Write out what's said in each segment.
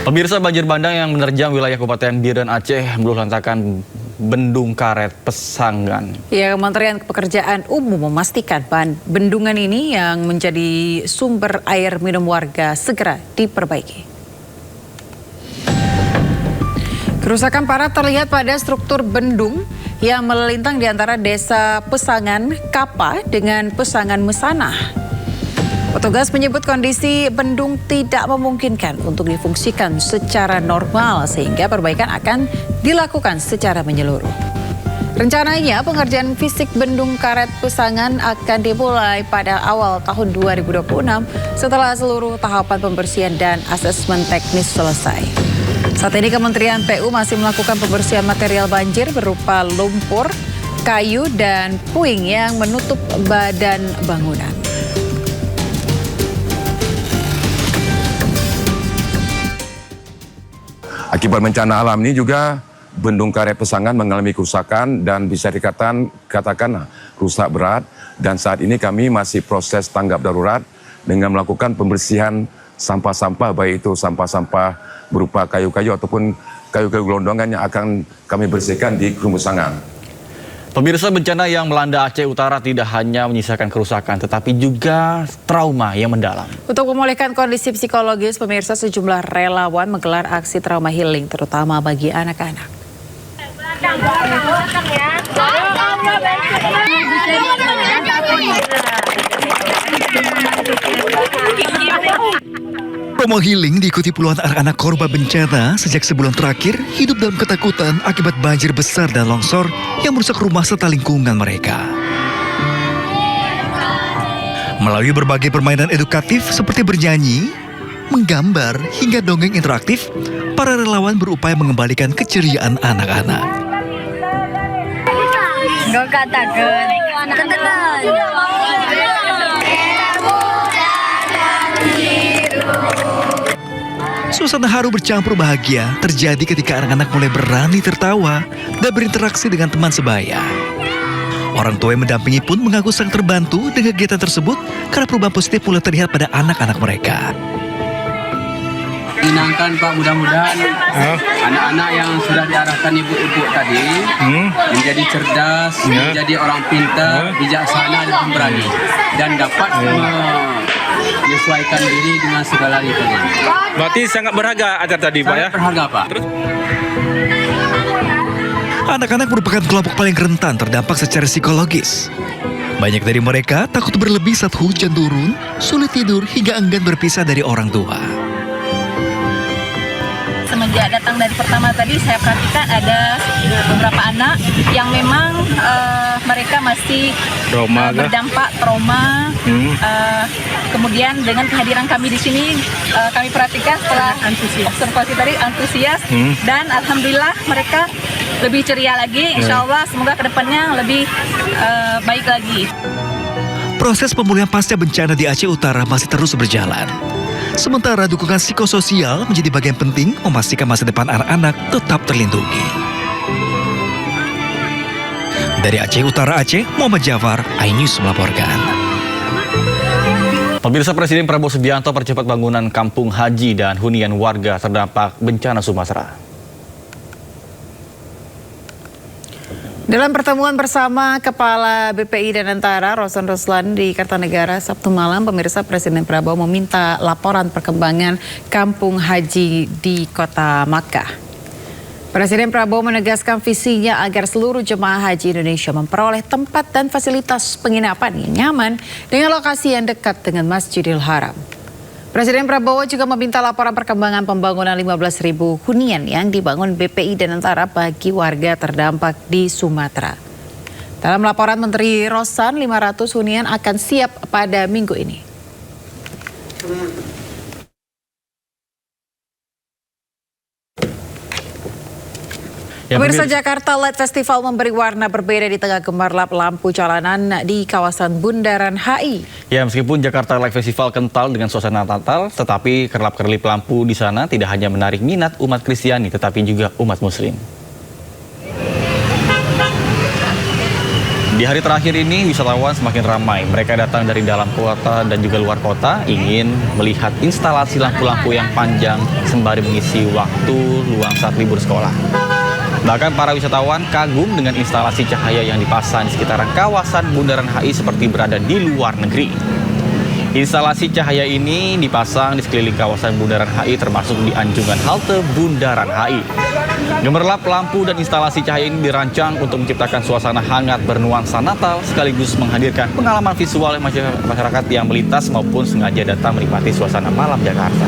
Pemirsa, banjir bandang yang menerjang wilayah Kabupaten Biren Aceh meluluhlantakan Bendung Karet Pesangan. Ya, Kementerian Pekerjaan Umum memastikan bendungan ini yang menjadi sumber air minum warga segera diperbaiki. Kerusakan parah terlihat pada struktur bendung yang melintang di antara desa Pesangan Kapa dengan Pesangan Mesanah. Petugas menyebut kondisi bendung tidak memungkinkan untuk difungsikan secara normal sehingga perbaikan akan dilakukan secara menyeluruh. Rencananya pengerjaan fisik Bendung Karet Pesangan akan dimulai pada awal tahun 2026 setelah seluruh tahapan pembersihan dan asesmen teknis selesai. Saat ini Kementerian PU masih melakukan pembersihan material banjir berupa lumpur, kayu, dan puing yang menutup badan bangunan. Akibat bencana alam ini juga Bendung Karet Pesangan mengalami kerusakan dan bisa katakan rusak berat, dan saat ini kami masih proses tanggap darurat dengan melakukan pembersihan sampah-sampah, baik itu sampah-sampah berupa kayu-kayu ataupun kayu-kayu gelondongan yang akan kami bersihkan di Krum Pesangan. Pemirsa, bencana yang melanda Aceh Utara tidak hanya menyisakan kerusakan tetapi juga trauma yang mendalam. Untuk memulihkan kondisi psikologis pemirsa, sejumlah relawan menggelar aksi trauma healing terutama bagi anak-anak. Trauma healing diikuti puluhan anak-anak korban bencana sejak sebulan terakhir hidup dalam ketakutan akibat banjir besar dan longsor yang merusak rumah serta lingkungan mereka. Melalui berbagai permainan edukatif seperti bernyanyi, menggambar, hingga dongeng interaktif, para relawan berupaya mengembalikan keceriaan anak-anak. Suasana haru bercampur bahagia terjadi ketika anak-anak mulai berani tertawa dan berinteraksi dengan teman sebaya. Orang tua yang mendampingi pun mengaku sangat terbantu dengan kegiatan tersebut karena perubahan positif mulai terlihat pada anak-anak mereka. Menyenangkan Pak, mudah-mudahan anak-anak yang sudah diarahkan ibu-ibu tadi menjadi cerdas, menjadi orang pintar, bijaksana dan pemberani, dan dapat menyesuaikan diri dengan segala lingkungan. Berarti sangat berharga acara tadi, Pak, ya? Sangat berharga, Pak. Anak-anak merupakan kelompok paling rentan terdampak secara psikologis. Banyak dari mereka takut berlebih saat hujan turun, sulit tidur, hingga enggan berpisah dari orang tua. Semenjak datang dari pertama tadi, saya perhatikan ada beberapa anak yang memang mereka masih berdampak trauma. Kemudian dengan kehadiran kami di sini, kami perhatikan setelah observasi tadi antusias, dan alhamdulillah mereka lebih ceria lagi. Insya Allah semoga kedepannya lebih baik lagi. Proses pemulihan pasca bencana di Aceh Utara masih terus berjalan. Sementara dukungan psikososial menjadi bagian penting memastikan masa depan anak-anak tetap terlindungi. Dari Aceh Utara Aceh, Muhammad Jafar, iNews melaporkan. Pemirsa, Presiden Prabowo Subianto percepat bangunan kampung haji dan hunian warga terdampak bencana Sumatera. Dalam pertemuan bersama Kepala BPI dan Antara Rosan Roslan di Kartanegara Sabtu malam, pemirsa, Presiden Prabowo meminta laporan perkembangan kampung haji di Kota Makkah. Presiden Prabowo menegaskan visinya agar seluruh jemaah haji Indonesia memperoleh tempat dan fasilitas penginapan yang nyaman dengan lokasi yang dekat dengan Masjidil Haram. Presiden Prabowo juga meminta laporan perkembangan pembangunan 15.000 hunian yang dibangun BPI dan Antara bagi warga terdampak di Sumatera. Dalam laporan Menteri Rosan, 500 hunian akan siap pada minggu ini. Pemirsa, Jakarta Light Festival memberi warna berbeda di tengah gemerlap lampu jalanan di kawasan Bundaran HI. Ya, meskipun Jakarta Light Festival kental dengan suasana Natal, tetapi kerlap-kerlip lampu di sana tidak hanya menarik minat umat Kristiani, tetapi juga umat Muslim. Di hari terakhir ini, wisatawan semakin ramai. Mereka datang dari dalam kota dan juga luar kota, ingin melihat instalasi lampu-lampu yang panjang sembari mengisi waktu luang saat libur sekolah. Bahkan para wisatawan kagum dengan instalasi cahaya yang dipasang di sekitaran kawasan Bundaran HI seperti berada di luar negeri. Instalasi cahaya ini dipasang di sekeliling kawasan Bundaran HI termasuk di anjungan halte Bundaran HI. Gemerlap lampu dan instalasi cahaya ini dirancang untuk menciptakan suasana hangat bernuansa Natal sekaligus menghadirkan pengalaman visual masyarakat yang melintas maupun sengaja datang menikmati suasana malam Jakarta.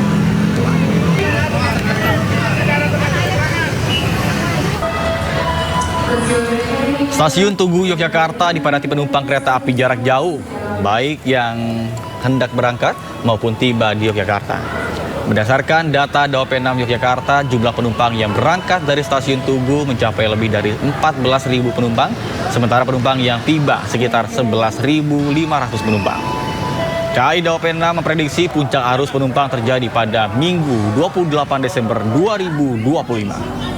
Stasiun Tugu Yogyakarta dipadati penumpang kereta api jarak jauh, baik yang hendak berangkat maupun tiba di Yogyakarta. Berdasarkan data Daopenam Yogyakarta, jumlah penumpang yang berangkat dari stasiun Tugu mencapai lebih dari 14.000 penumpang, sementara penumpang yang tiba sekitar 11.500 penumpang. KAI Daopenam memprediksi puncak arus penumpang terjadi pada Minggu 28 Desember 2025.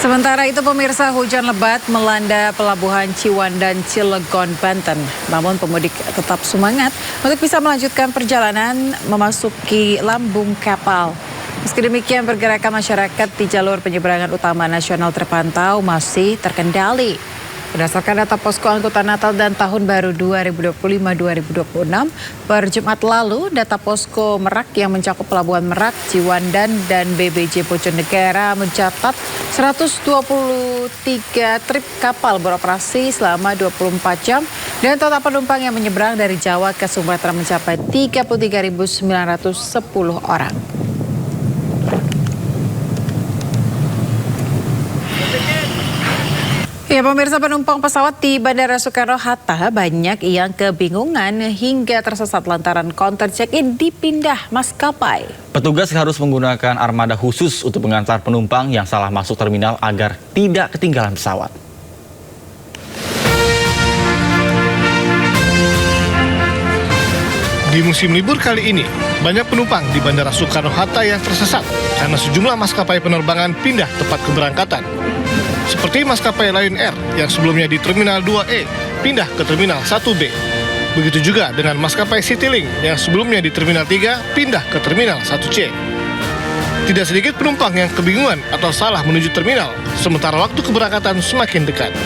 Sementara itu pemirsa, hujan lebat melanda pelabuhan Ciwandan, Cilegon, Banten. Namun pemudik tetap semangat untuk bisa melanjutkan perjalanan memasuki lambung kapal. Meski demikian, pergerakan masyarakat di jalur penyeberangan utama nasional terpantau masih terkendali. Berdasarkan data Posko Angkutan Natal dan Tahun Baru 2025-2026, per Jumat lalu, data Posko Merak yang mencakup Pelabuhan Merak, Ciwandan, dan BBJ Bojonegara mencatat 123 trip kapal beroperasi selama 24 jam dan total penumpang yang menyeberang dari Jawa ke Sumatera mencapai 33.910 orang. Ya pemirsa, penumpang pesawat di Bandara Soekarno-Hatta banyak yang kebingungan hingga tersesat lantaran counter check-in dipindah maskapai. Petugas harus menggunakan armada khusus untuk mengantar penumpang yang salah masuk terminal agar tidak ketinggalan pesawat. Di musim libur kali ini, banyak penumpang di Bandara Soekarno-Hatta yang tersesat karena sejumlah maskapai penerbangan pindah tempat keberangkatan. Seperti maskapai Lion Air yang sebelumnya di Terminal 2E pindah ke Terminal 1B. Begitu juga dengan maskapai Citylink yang sebelumnya di Terminal 3 pindah ke Terminal 1C. Tidak sedikit penumpang yang kebingungan atau salah menuju terminal, sementara waktu keberangkatan semakin dekat.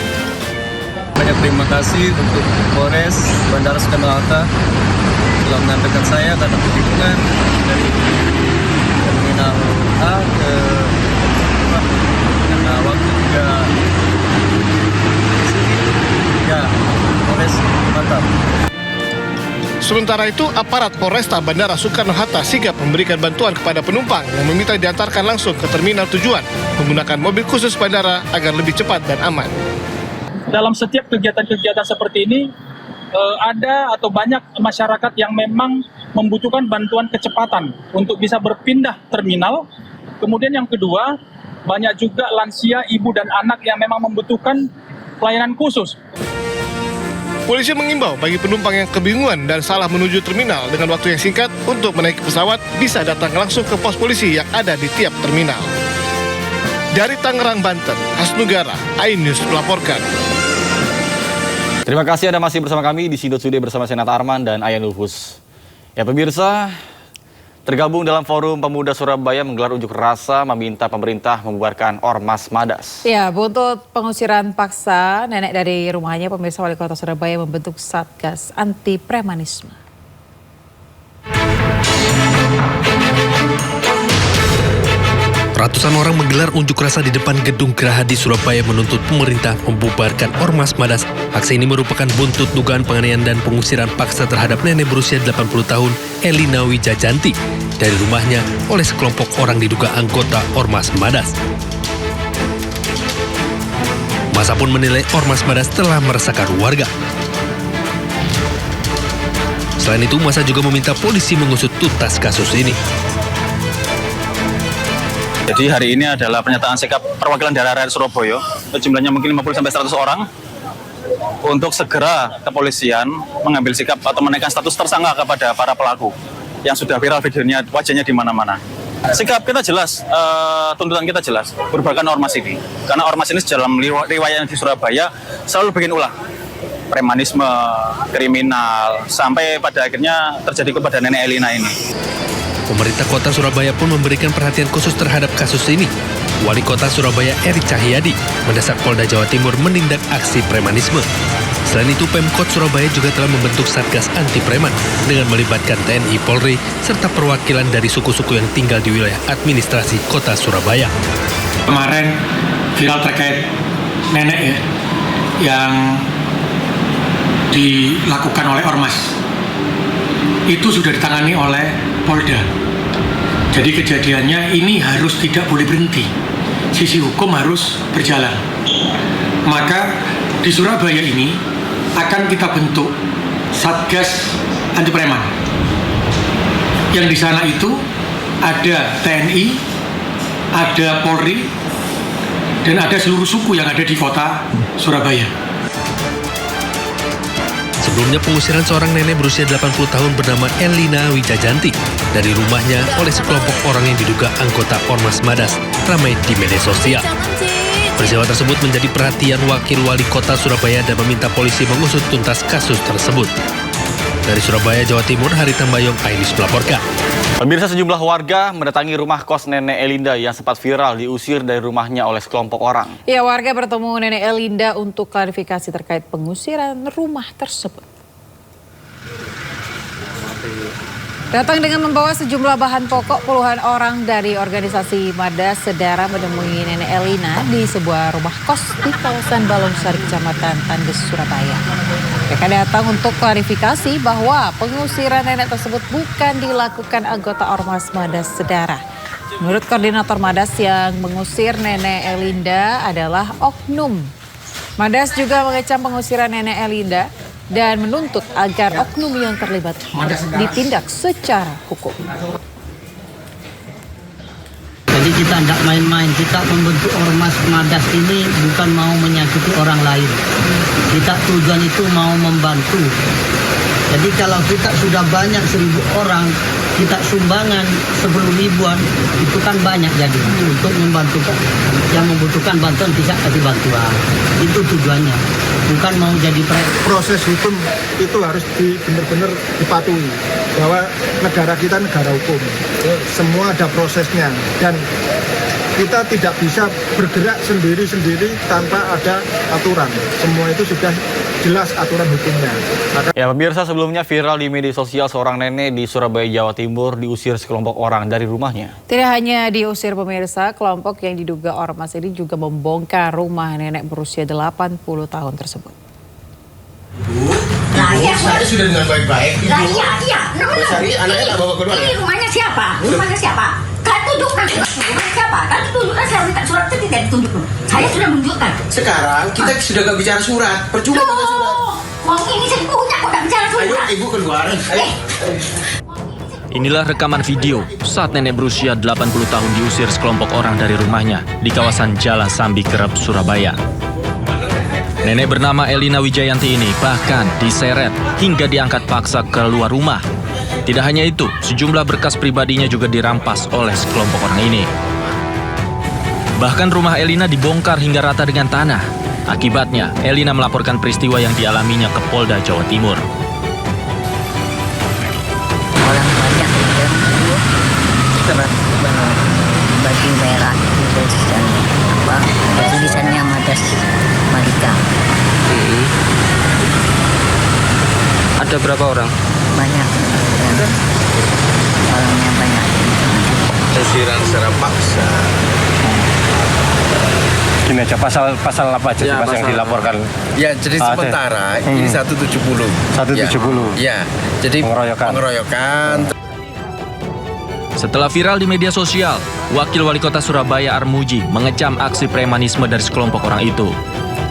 Banyak terima kasih untuk Polres Bandara Soekarno-Hatta telah menyampaikan saya karena kebingungan dari Terminal A ke karena waktu juga ya Polres mantap. Sementara itu, aparat Polresta Bandara Soekarno-Hatta sigap memberikan bantuan kepada penumpang yang meminta diantarkan langsung ke terminal tujuan menggunakan mobil khusus bandara agar lebih cepat dan aman. Dalam setiap kegiatan-kegiatan seperti ini ada atau banyak masyarakat yang memang membutuhkan bantuan kecepatan untuk bisa berpindah terminal. Kemudian yang kedua, banyak juga lansia, ibu dan anak yang memang membutuhkan pelayanan khusus. Polisi mengimbau bagi penumpang yang kebingungan dan salah menuju terminal dengan waktu yang singkat untuk menaiki pesawat bisa datang langsung ke pos polisi yang ada di tiap terminal. Dari Tangerang, Banten, Hasnugara, iNews melaporkan. Terima kasih Anda masih bersama kami di Sindo Today bersama Senata Arman dan Ayan Lufus. Ya pemirsa, tergabung dalam Forum Pemuda Surabaya menggelar unjuk rasa meminta pemerintah membubarkan Ormas Madas. Ya, buntut pengusiran paksa nenek dari rumahnya, pemirsa, Wali Kota Surabaya membentuk Satgas Anti Premanisme. Ratusan orang menggelar unjuk rasa di depan gedung Geraha di Surabaya menuntut pemerintah membubarkan Ormas Madas. Aksi ini merupakan buntut dugaan penganiayaan dan pengusiran paksa terhadap nenek berusia 80 tahun Elina Wijajanti dari rumahnya oleh sekelompok orang diduga anggota Ormas Madas. Masa pun menilai Ormas Madas telah meresahkan warga. Selain itu, masa juga meminta polisi mengusut tuntas kasus ini. Jadi hari ini adalah pernyataan sikap perwakilan daerah rakyat Surabaya, jumlahnya mungkin 50-100 orang, untuk segera kepolisian mengambil sikap atau menaikkan status tersangka kepada para pelaku yang sudah viral videonya, wajahnya di mana-mana. Sikap kita jelas, tuntutan kita jelas, bubarkan ormas ini. Karena ormas ini dalam riwayat di Surabaya selalu bikin ulah. Premanisme, kriminal, sampai pada akhirnya terjadi kepada Nenek Elina ini. Pemerintah Kota Surabaya pun memberikan perhatian khusus terhadap kasus ini. Wali Kota Surabaya Eri Cahyadi mendesak Polda Jawa Timur menindak aksi premanisme. Selain itu, Pemkot Surabaya juga telah membentuk Satgas Anti Preman dengan melibatkan TNI, Polri, serta perwakilan dari suku-suku yang tinggal di wilayah administrasi Kota Surabaya. Kemarin viral terkait nenek ya, yang dilakukan oleh ormas. Itu sudah ditangani oleh Polda. Jadi kejadiannya ini harus tidak boleh berhenti. Sisi hukum harus berjalan. Maka di Surabaya ini akan kita bentuk Satgas Anti Preman. Yang di sana itu ada TNI, ada Polri, dan ada seluruh suku yang ada di kota Surabaya. Sebelumnya pengusiran seorang nenek berusia 80 tahun bernama Elina Wijayanti dari rumahnya oleh sekelompok orang yang diduga anggota Ormas Madas ramai di media sosial. Peristiwa tersebut menjadi perhatian Wakil Wali Kota Surabaya dan meminta polisi mengusut tuntas kasus tersebut. Dari Surabaya, Jawa Timur, Hari Tambayong, Ainis melaporkan. Pemirsa, sejumlah warga mendatangi rumah kos Nenek Elinda yang sempat viral diusir dari rumahnya oleh sekelompok orang. Ya, warga bertemu Nenek Elinda untuk klarifikasi terkait pengusiran rumah tersebut. Datang dengan membawa sejumlah bahan pokok, puluhan orang dari organisasi Madas Sedara menemui Nenek Elina di sebuah rumah kos di kawasan Balonsari, Kecamatan Tandes, Surabaya. Mereka datang untuk klarifikasi bahwa pengusiran nenek tersebut bukan dilakukan anggota Ormas Madas Sedara. Menurut koordinator Madas, yang mengusir Nenek Elinda adalah oknum. Madas juga mengecam pengusiran Nenek Elinda dan menuntut agar oknum yang terlibat ditindak secara hukum. Jadi kita tidak main-main, kita membentuk Ormas Madas ini bukan mau menyakiti orang lain. Kita tujuan itu mau membantu. Jadi kalau kita sudah banyak 1.000 orang, kita sumbangan 10 ribuan, itu kan banyak jadi. Untuk membantu yang membutuhkan bantuan bisa kasih bantuan. Itu tujuannya. Bukan mau jadi proses hukum itu harus benar-benar dipatuhi. Bahwa negara kita negara hukum. Semua ada prosesnya. Dan kita tidak bisa bergerak sendiri-sendiri tanpa ada aturan. Semua itu sudah jelas aturan hukumnya. Ya, pemirsa, sebelumnya viral di media sosial seorang nenek di Surabaya, Jawa Timur diusir sekelompok orang dari rumahnya. Tidak hanya diusir, pemirsa, kelompok yang diduga ormas ini juga membongkar rumah nenek berusia 80 tahun tersebut. Saya sudah dengan baik-baik. Iya. Anaknya tak bawa keluar. Ini rumahnya siapa? Rumahnya siapa? Kan tunjukkan rumahnya siapa? Kan tunjukkan, saya minta surat itu tidak ditunjukkan. Saya sudah menunjukkan. Sekarang kita sudah gak bicara surat. Percuma kita surat. Wong ini saya punya kok gak bicara surat. Ayo ibu keluar. Ayo. Inilah rekaman video saat nenek berusia 80 tahun diusir sekelompok orang dari rumahnya di kawasan Jalan Sambi Kerep, Surabaya. Nenek bernama Elina Wijayanti ini bahkan diseret hingga diangkat paksa keluar rumah. Tidak hanya itu, sejumlah berkas pribadinya juga dirampas oleh sekelompok orang ini. Bahkan rumah Elina dibongkar hingga rata dengan tanah. Akibatnya, Elina melaporkan peristiwa yang dialaminya ke Polda Jawa Timur. Orang banyak yang surat baju merah dan tulisannya Madas Malika. Ada berapa orang? Banyak. Orangnya banyak. Usiran secara paksa. Gini aja, pasal apa aja ya, yang dilaporkan? Ya, jadi sementara ini 170. 170. Ya, jadi pengeroyokan. Setelah viral di media sosial, Wakil Wali Kota Surabaya Armuji mengecam aksi premanisme dari sekelompok orang itu.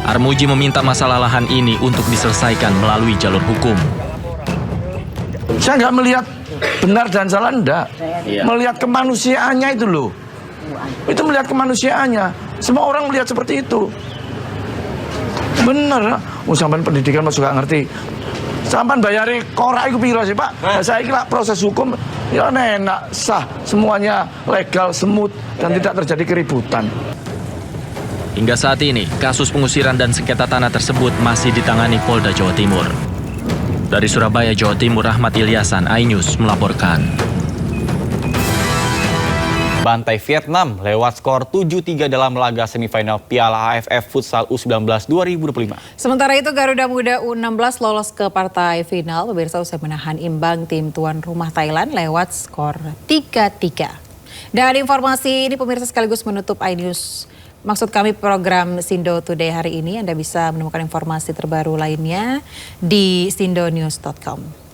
Armuji meminta masalah lahan ini untuk diselesaikan melalui jalur hukum. Saya nggak melihat benar dan salah, enggak. Melihat kemanusiaannya itu loh. Itu melihat kemanusiaannya. Semua orang melihat seperti itu. Benar. Sampai pendidikan masuk nggak ngerti. Sampan bayari korak iku piro sih, Pak? Nah, saya kira proses hukum ya enak, sah, semuanya legal, smooth dan tidak terjadi keributan. Hingga saat ini, kasus pengusiran dan sengketa tanah tersebut masih ditangani Polda Jawa Timur. Dari Surabaya, Jawa Timur, Ahmad Ilyasan, iNews melaporkan. Bantai Vietnam lewat skor 7-3 dalam laga semifinal Piala AFF Futsal U19 2025. Sementara itu Garuda Muda U16 lolos ke partai final. Pemirsa usai menahan imbang tim tuan rumah Thailand lewat skor 3-3. Dan informasi ini pemirsa sekaligus menutup iNews. Maksud kami program Sindo Today hari ini. Anda bisa menemukan informasi terbaru lainnya di sindonews.com.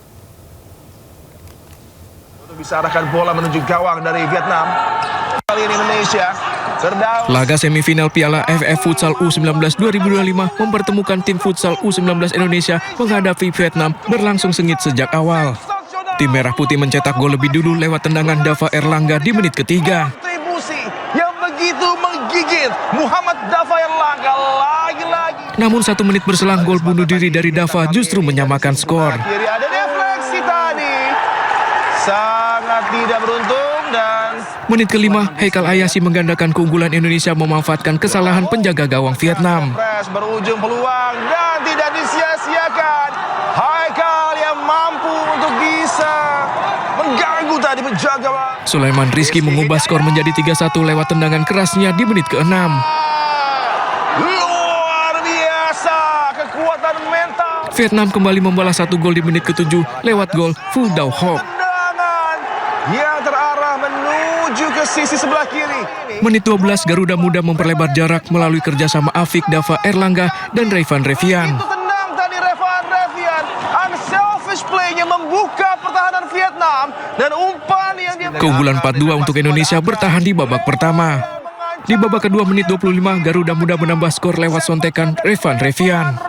Bisa arahkan bola menuju gawang dari Vietnam. Kali ini Indonesia terdapat. Laga semifinal Piala AFF Futsal U19 2025 mempertemukan tim futsal U19 Indonesia menghadapi Vietnam berlangsung sengit sejak awal. Tim Merah Putih mencetak gol lebih dulu lewat tendangan Dava Erlangga di menit ketiga. Kontribusi yang begitu menggigit Muhammad Dava Erlangga lagi-lagi. Namun 1 menit berselang gol bunuh diri dari Dava justru menyamakan skor. Kiri ada defleksi tadi. Sangat tidak beruntung dan Menit kelima, Haikal Ayasi menggandakan keunggulan Indonesia memanfaatkan kesalahan penjaga gawang Vietnam. Pres berujung peluang dan tidak disia-siakan. Haikal yang mampu untuk bisa mengganggu tadi penjaga. Sulaiman Rizky mengubah skor menjadi 3-1 lewat tendangan kerasnya di menit ke-6. Luar biasa kekuatan mental. Vietnam kembali membalas 1 gol di menit ke-7 lewat gol Phu Dau Hoc. Yang terarah menuju ke sisi sebelah kiri. Menit 12, Garuda Muda memperlebar jarak melalui kerjasama Afik, Dava Erlangga, dan Revan Revian. Itu tenang tadi Revan Revian. Unselfish play-nya membuka pertahanan Vietnam. Dan umpan yang dia... Keunggulan 4-2 untuk Indonesia bertahan di babak pertama. Di babak kedua menit 25, Garuda Muda menambah skor lewat sontekan Revan Revian.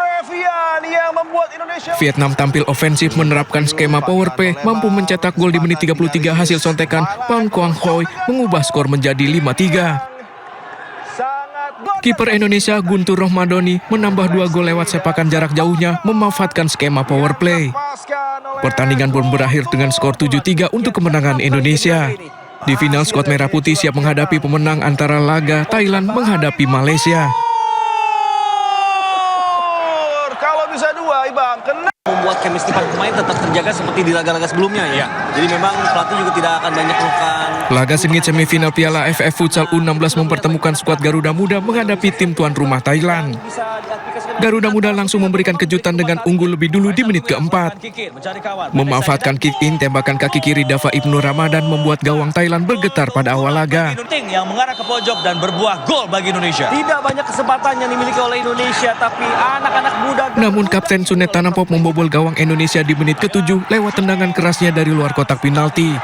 Vietnam tampil ofensif menerapkan skema power play, mampu mencetak gol di menit 33 hasil sontekan Phan Quang Hoi mengubah skor menjadi 5-3. Kiper Indonesia Guntur Rohmadoni menambah 2 gol lewat sepakan jarak jauhnya memanfaatkan skema power play. Pertandingan pun berakhir dengan skor 7-3 untuk kemenangan Indonesia. Di final, skuad Merah Putih siap menghadapi pemenang antara laga Thailand menghadapi Malaysia. Bisa 2, Ibang. Membuat chemistry pemain tetap terjaga seperti di laga-laga sebelumnya ya. Jadi memang pelatih juga tidak akan banyak melakukan. Laga sengit semifinal Piala AFF Futsal U16 mempertemukan skuad Garuda Muda menghadapi tim tuan rumah Thailand. Garuda Muda langsung memberikan kejutan dengan unggul lebih dulu di menit ke-4. Memanfaatkan kick in, tembakan kaki kiri Dava Ibnu Ramadan membuat gawang Thailand bergetar pada awal laga. Yang mengarah ke pojok dan berbuah gol bagi Indonesia. Tidak banyak kesempatan yang dimiliki oleh Indonesia, tapi anak-anak muda. Namun Kapten Sunet Tanampop membobol gawang Indonesia di menit ke-7 lewat tendangan kerasnya dari luar kotak penalti.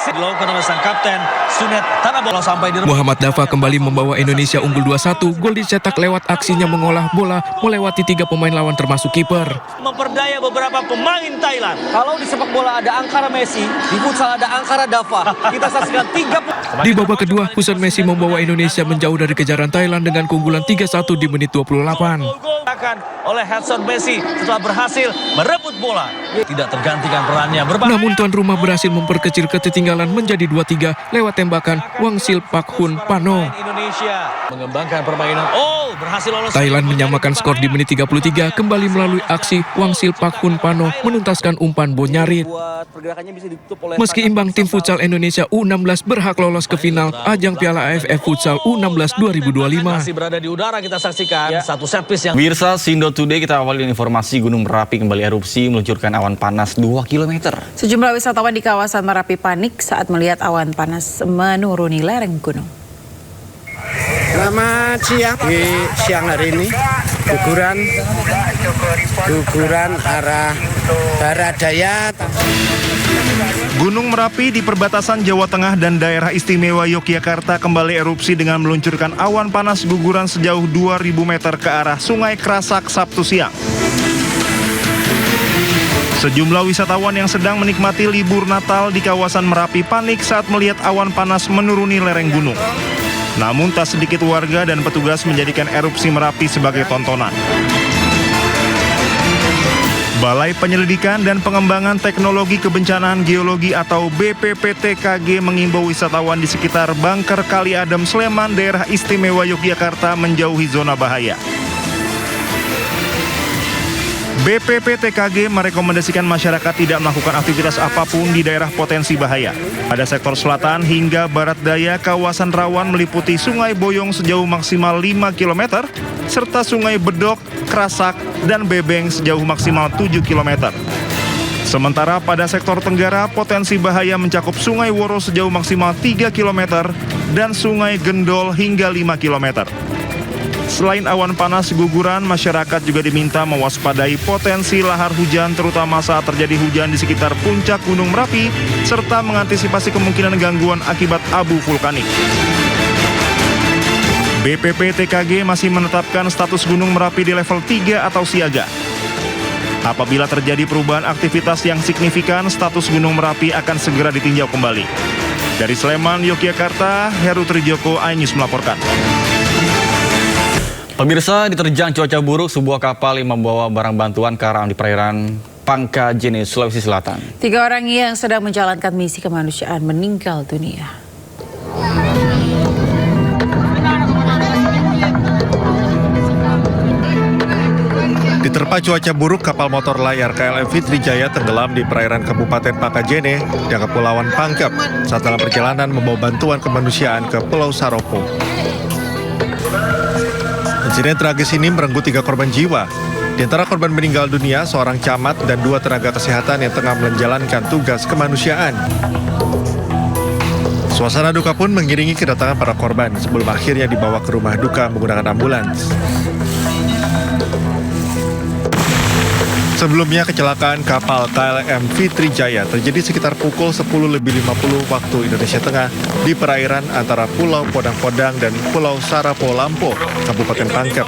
Dilakukan oleh sang kapten Sunet Tanampop sampai di Muhammad Dava kembali membawa Indonesia unggul 2-1. Gol dicetak lewat aksinya mengolah bola melewati 3 pemain lawan termasuk kiper. Memperdaya beberapa pemain Thailand. Kalau di sepak bola ada Angkara Messi, di futsal ada Angkara Dava. Kita saksikan 3. Di babak kedua, Husan Messi membawa Indonesia menjauh dari kejaran Thailand dengan keunggulan 3-1 di menit 28. Oleh Hudson Messi setelah berhasil merebut bola. Tidak tergantikan perannya. Namun tuan rumah berhasil memperkecil ketertinggalan menjadi 2-3 lewat tembakan Wang Sil Pak Hun Pano. Indonesia mengembangkan permainan. Berhasil lolos. Thailand menyamakan skor di menit 33 kembali melalui aksi Wang Sil Pak Hun Pano menuntaskan umpan Bonyarit. Meski imbang, tim futsal Indonesia U16 berhak lolos ke final ajang Piala AFF Futsal U16 2025. Masih berada di udara, kita saksikan satu set piece yang... Mirsa Sindo Today, kita awali dengan informasi Gunung Merapi kembali erupsi meluncurkan awan panas 2 km. Sejumlah wisatawan di kawasan Merapi panik saat melihat awan panas menuruni lereng gunung. Selamat siang. Di siang hari ini guguran arah barat daya. Gunung Merapi di perbatasan Jawa Tengah dan daerah istimewa Yogyakarta kembali erupsi dengan meluncurkan awan panas guguran sejauh 2.000 meter ke arah Sungai Krasak Sabtu siang. Sejumlah wisatawan yang sedang menikmati libur Natal di kawasan Merapi panik saat melihat awan panas menuruni lereng gunung. Namun tak sedikit warga dan petugas menjadikan erupsi Merapi sebagai tontonan. Balai Penyelidikan dan Pengembangan Teknologi Kebencanaan Geologi atau BPPTKG mengimbau wisatawan di sekitar Bangker Kali Adem, Sleman, Daerah Istimewa Yogyakarta menjauhi zona bahaya. BPPTKG merekomendasikan masyarakat tidak melakukan aktivitas apapun di daerah potensi bahaya. Pada sektor selatan hingga barat daya, kawasan rawan meliputi Sungai Boyong sejauh maksimal 5 km, serta Sungai Bedok, Krasak, dan Bebeng sejauh maksimal 7 km. Sementara pada sektor tenggara, potensi bahaya mencakup Sungai Woro sejauh maksimal 3 km dan Sungai Gendol hingga 5 km. Selain awan panas guguran, masyarakat juga diminta mewaspadai potensi lahar hujan terutama saat terjadi hujan di sekitar puncak Gunung Merapi serta mengantisipasi kemungkinan gangguan akibat abu vulkanik. BPPTKG masih menetapkan status Gunung Merapi di level 3 atau siaga. Apabila terjadi perubahan aktivitas yang signifikan, status Gunung Merapi akan segera ditinjau kembali. Dari Sleman, Yogyakarta, Heru Trijoko, iNews melaporkan. Pemirsa, diterjang cuaca buruk, sebuah kapal yang membawa barang bantuan karam di perairan Pangkajene, Sulawesi Selatan. 3 orang yang sedang menjalankan misi kemanusiaan meninggal dunia. Diterpa cuaca buruk, kapal motor layar KLM Fitrijaya tenggelam di perairan Kabupaten Pangkajene dan Kepulauan Pangkep saat dalam perjalanan membawa bantuan kemanusiaan ke Pulau Saropo. Insiden tragis ini merenggut 3 korban jiwa. Di antara korban meninggal dunia, seorang camat dan 2 tenaga kesehatan yang tengah menjalankan tugas kemanusiaan. Suasana duka pun mengiringi kedatangan para korban sebelum akhirnya dibawa ke rumah duka menggunakan ambulans. Sebelumnya, kecelakaan kapal KLM Fitrijaya terjadi sekitar pukul 10.50 waktu Indonesia Tengah di perairan antara Pulau Podang-Podang dan Pulau Sarapo Lampo, Kabupaten Pangkep.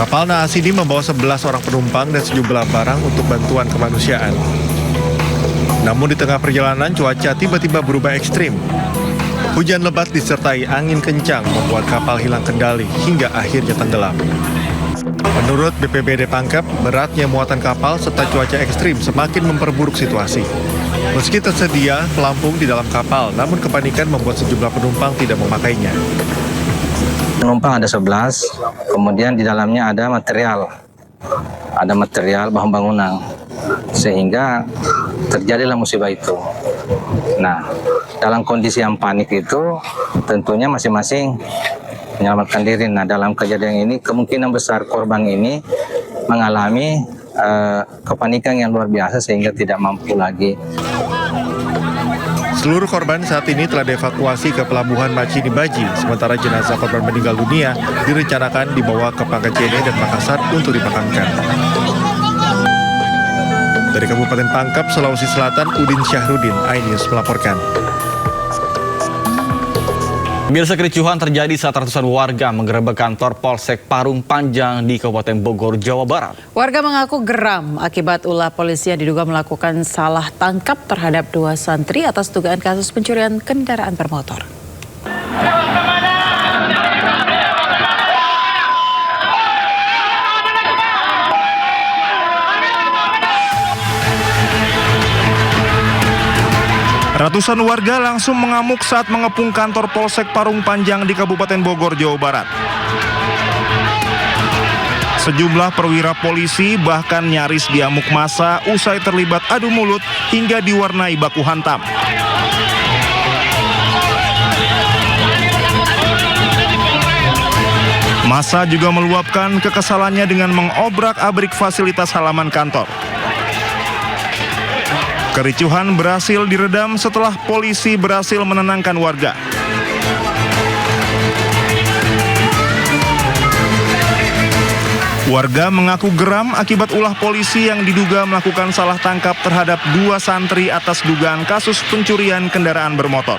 Kapal naas ini membawa 11 orang penumpang dan sejumlah barang untuk bantuan kemanusiaan. Namun di tengah perjalanan, cuaca tiba-tiba berubah ekstrim. Hujan lebat disertai angin kencang membuat kapal hilang kendali hingga akhirnya tenggelam. Menurut BPBD Pangkep, beratnya muatan kapal serta cuaca ekstrim semakin memperburuk situasi. Meski tersedia pelampung di dalam kapal, namun kepanikan membuat sejumlah penumpang tidak memakainya. Penumpang ada 11, kemudian di dalamnya ada material bahan bangunan, sehingga terjadilah musibah itu. Nah, dalam kondisi yang panik itu, tentunya masing-masing menyelamatkan diri. Nah, dalam kejadian ini kemungkinan besar korban ini mengalami kepanikan yang luar biasa sehingga tidak mampu lagi. Seluruh korban saat ini telah dievakuasi ke Pelabuhan Macini Baji, sementara jenazah korban meninggal dunia direncanakan dibawa ke Pangkajene dan Makassar untuk dimakamkan. Dari Kabupaten Pangkep, Sulawesi Selatan, Udin Syahrudin, iNews melaporkan. Pemirsa, kericuhan terjadi saat ratusan warga menggerebek kantor Polsek Parung Panjang di Kabupaten Bogor, Jawa Barat. Warga mengaku geram akibat ulah polisi yang diduga melakukan salah tangkap terhadap 2 santri atas dugaan kasus pencurian kendaraan bermotor. Ratusan warga langsung mengamuk saat mengepung kantor Polsek Parung Panjang di Kabupaten Bogor, Jawa Barat. Sejumlah perwira polisi bahkan nyaris diamuk massa usai terlibat adu mulut hingga diwarnai baku hantam. Massa juga meluapkan kekesalannya dengan mengobrak-abrik fasilitas halaman kantor. Kericuhan berhasil diredam setelah polisi berhasil menenangkan warga. Warga mengaku geram akibat ulah polisi yang diduga melakukan salah tangkap terhadap 2 santri atas dugaan kasus pencurian kendaraan bermotor.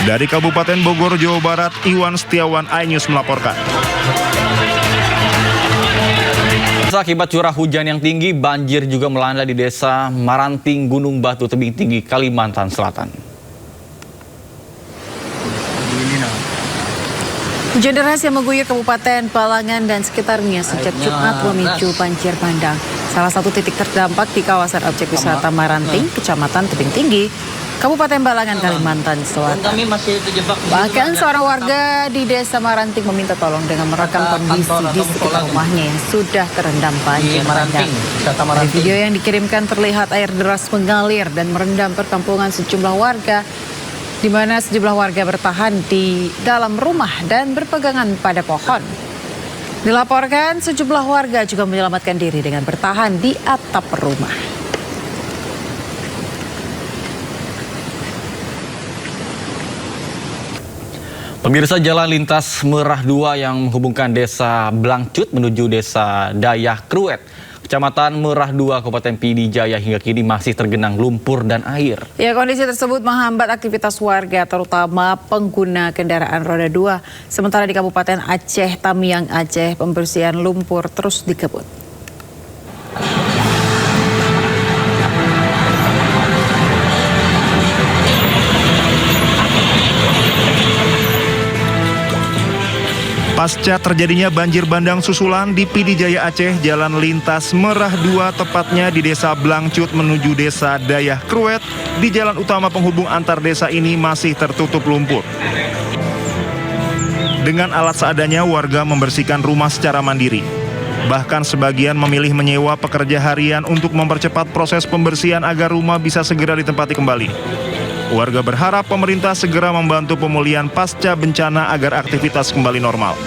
Dari Kabupaten Bogor, Jawa Barat, Iwan Setiawan, iNews melaporkan. Akibat curah hujan yang tinggi, banjir juga melanda di Desa Maranting, Gunung Batu, Tebing Tinggi, Kalimantan Selatan. Hujan deras yang mengguyur Kabupaten Balangan dan sekitarnya sejak Jumat memicu banjir bandang. Salah satu titik terdampak di kawasan objek wisata Maranting, Kecamatan Tebing Tinggi, Kabupaten Balangan, Kalimantan Selatan. Bahkan seorang warga di Desa Maranting meminta tolong dengan merekam kondisi di sekitar rumahnya yang sudah terendam banjir bandang. Di video yang dikirimkan terlihat air deras mengalir dan merendam perkampungan sejumlah warga, di mana sejumlah warga bertahan di dalam rumah dan berpegangan pada pohon. Dilaporkan sejumlah warga juga menyelamatkan diri dengan bertahan di atap rumah. Pemirsa, jalan lintas Merah 2 yang menghubungkan Desa Blangcut menuju Desa Dayah Kruet, Kecamatan Merah 2, Kabupaten Pidi Jaya hingga kini masih tergenang lumpur dan air. Ya, kondisi tersebut menghambat aktivitas warga, terutama pengguna kendaraan roda 2. Sementara di Kabupaten Aceh Tamiang Aceh, pembersihan lumpur terus dikebut. Pasca terjadinya banjir bandang susulan di Pidi Jaya Aceh, jalan lintas Merah 2 tepatnya di Desa Blangcut menuju Desa Dayah Kruet di jalan utama penghubung antar desa ini masih tertutup lumpur. Dengan alat seadanya warga membersihkan rumah secara mandiri. Bahkan sebagian memilih menyewa pekerja harian untuk mempercepat proses pembersihan agar rumah bisa segera ditempati kembali. Warga berharap pemerintah segera membantu pemulihan pasca bencana agar aktivitas kembali normal.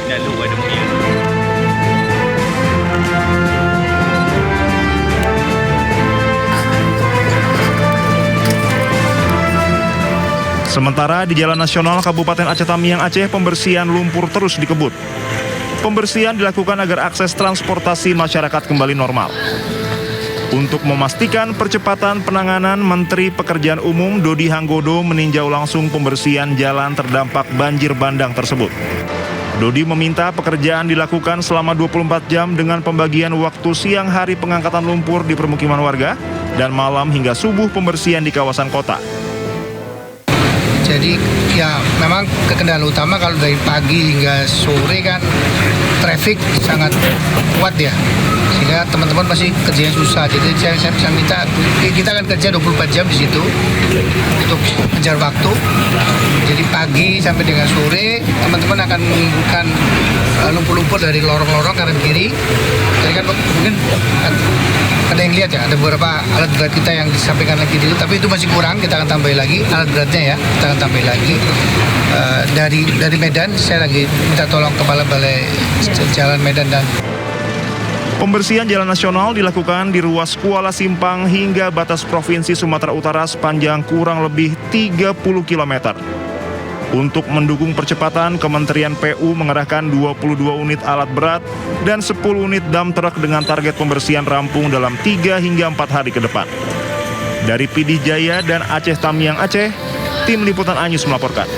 Sementara di Jalan Nasional Kabupaten Aceh Tamiang Aceh, pembersihan lumpur terus dikebut. Pembersihan dilakukan agar akses transportasi masyarakat kembali normal. Untuk memastikan percepatan penanganan, Menteri Pekerjaan Umum Dodi Hanggodo meninjau langsung pembersihan jalan terdampak banjir bandang tersebut. Dodi meminta pekerjaan dilakukan selama 24 jam dengan pembagian waktu siang hari pengangkatan lumpur di permukiman warga dan malam hingga subuh pembersihan di kawasan kota. Jadi ya memang kendala utama kalau dari pagi hingga sore kan traffic sangat kuat ya, sehingga teman-teman masih kerjanya susah. Jadi saya minta kita akan kerja 24 jam di situ untuk mengejar waktu. Jadi pagi sampai dengan sore teman-teman akan mengumpulkan lumpur-lumpur dari lorong-lorong kanan kiri. Jadi kan mungkin ada yang lihat ya, ada beberapa alat berat kita yang disampaikan lagi dulu, tapi itu masih kurang, kita akan tambah lagi alat beratnya ya, kita akan tambah lagi. Dari Medan, saya lagi minta tolong Kepala Balai Jalan Medan dan Pembersihan jalan nasional dilakukan di ruas Kuala Simpang hingga batas Provinsi Sumatera Utara sepanjang kurang lebih 30 km. Untuk mendukung percepatan, Kementerian PU mengerahkan 22 unit alat berat dan 10 unit dump truck dengan target pembersihan rampung dalam 3 hingga 4 hari ke depan. Dari Pidi Jaya dan Aceh Tamiang Aceh, tim Liputan Anyus melaporkan.